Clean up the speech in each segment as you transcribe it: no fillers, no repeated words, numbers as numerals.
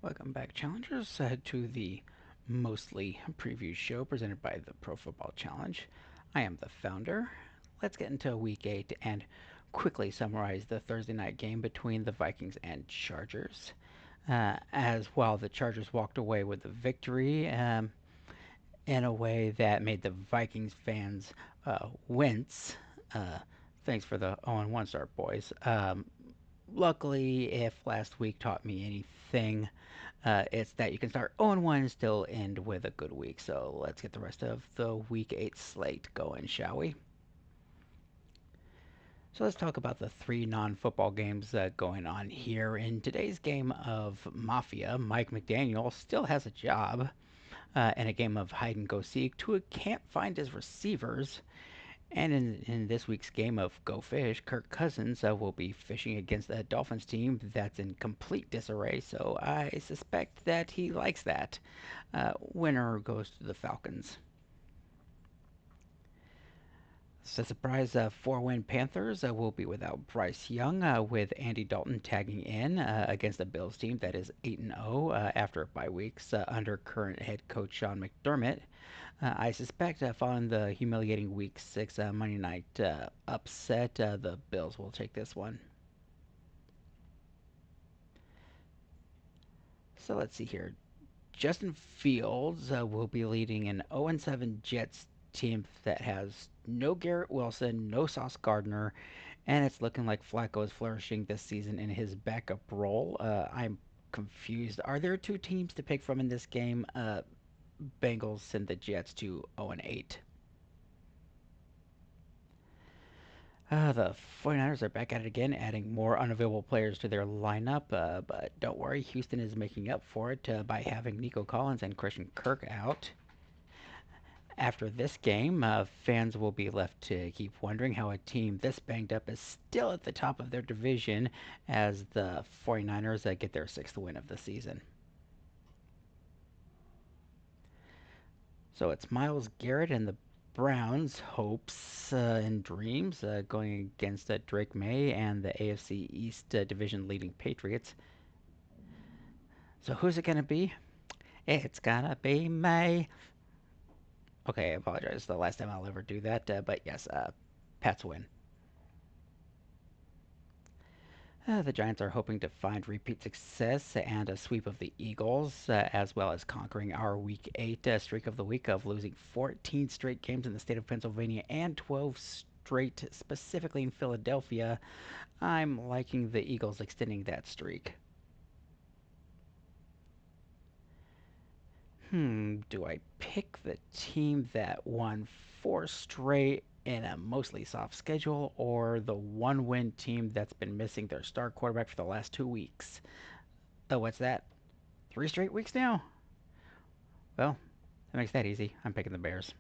Welcome back, challengers, to the mostly preview show presented by the Pro Football Challenge. I am the founder. Let's get into week 8 and quickly summarize the Thursday night game between the Vikings and Chargers. As while the Chargers walked away with the victory in a way that made the Vikings fans wince. Uh, Thanks for the 0-1 start, boys. Luckily, if last week taught me anything, it's that you can start 0-1 and still end with a good week. So let's get the rest of the week 8 slate going, shall we? So let's talk about the three non-football games going on here. In today's game of Mafia, Mike McDaniel still has a job. In a game of hide and go seek, Tua can't find his receivers. And in this week's game of Go Fish, Kirk Cousins will be fishing against a Dolphins team that's in complete disarray, so I suspect that he likes that. Winner goes to the Falcons. So surprise, 4-win Panthers will be without Bryce Young, with Andy Dalton tagging in against the Bills team that is 8-0 after bye weeks under current head coach Sean McDermott. I suspect following the humiliating Week 6 Monday night upset, the Bills will take this one. So let's see here. Justin Fields will be leading an 0-7 Jets team that has no Garrett Wilson, no Sauce Gardner, and it's looking like Flacco is flourishing this season in his backup role. I'm confused. Are there two teams to pick from in this game? Bengals send the Jets to 0-8. The 49ers are back at it again, adding more unavailable players to their lineup. But don't worry, Houston is making up for it by having Nico Collins and Christian Kirk out. After this game, fans will be left to keep wondering how a team this banged up is still at the top of their division as the 49ers get their sixth win of the season. So it's Miles Garrett and the Browns' hopes and dreams going against Drake May and the AFC East division leading Patriots. So who's it going to be? It's going to be May. Okay, I apologize. The last time I'll ever do that. But yes, Pats win. The Giants are hoping to find repeat success and a sweep of the Eagles, as well as conquering our Week 8 streak of the week of losing 14 straight games in the state of Pennsylvania and 12 straight specifically in Philadelphia. I'm liking the Eagles extending that streak. Do I pick the team that won four straight in a mostly soft schedule, or the one win team that's been missing their star quarterback for the last 2 weeks? Oh, what's that? 3 straight weeks now? Well, that makes that easy. I'm picking the Bears.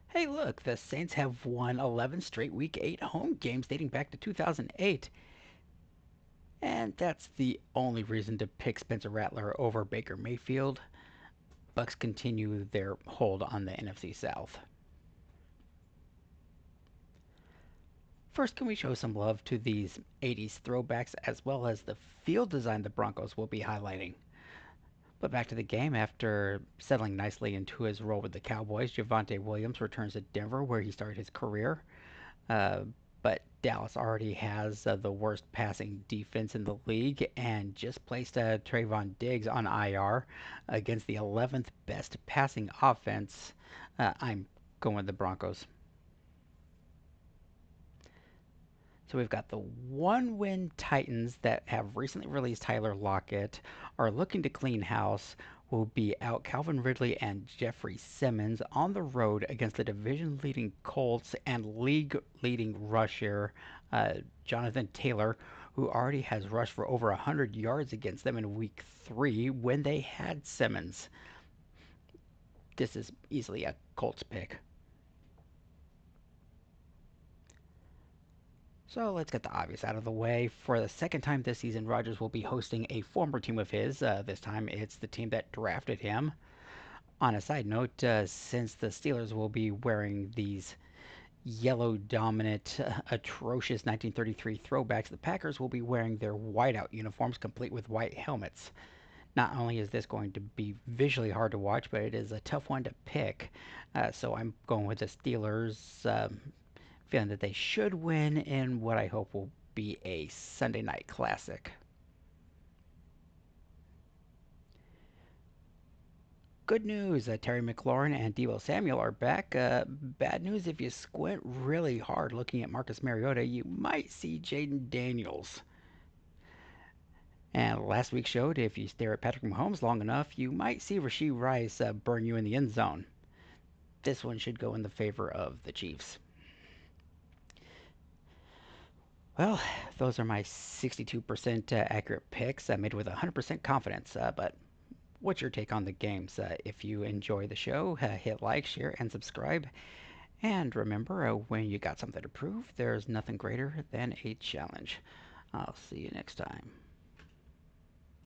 Hey, look, the Saints have won 11 straight Week 8 home games dating back to 2008. And that's the only reason to pick Spencer Rattler over Baker Mayfield. Bucks continue their hold on the NFC South. First, can we show some love to these 80s throwbacks as well as the field design the Broncos will be highlighting? But back to the game. After settling nicely into his role with the Cowboys, Javonte Williams returns to Denver where he started his career. Uh, but Dallas already has the worst passing defense in the league and just placed Trayvon Diggs on IR against the 11th best passing offense. I'm going with the Broncos. So we've got the one win Titans that have recently released Tyler Lockett, are looking to clean house, will be out Calvin Ridley and Jeffrey Simmons on the road against the division leading Colts and league leading rusher Jonathan Taylor, who already has rushed for over 100 yards against them in week 3 when they had Simmons. This is easily a Colts pick. So let's get the obvious out of the way. For the second time this season, Rodgers will be hosting a former team of his. This time it's the team that drafted him. On a side note, since the Steelers will be wearing these yellow dominant, atrocious 1933 throwbacks, the Packers will be wearing their whiteout uniforms complete with white helmets. Not only is this going to be visually hard to watch, but it is a tough one to pick. So I'm going with the Steelers, feeling that they should win in what I hope will be a Sunday night classic. Good news, Terry McLaurin and Deebo Samuel are back. Bad news, if you squint really hard looking at Marcus Mariota, you might see Jaden Daniels. And last week showed if you stare at Patrick Mahomes long enough, you might see Rashee Rice burn you in the end zone. This one should go in the favor of the Chiefs. Well, those are my 62% accurate picks made with 100% confidence. But what's your take on the games? If you enjoy the show, hit like, share, and subscribe. And remember, when you got something to prove, there's nothing greater than a challenge. I'll see you next time.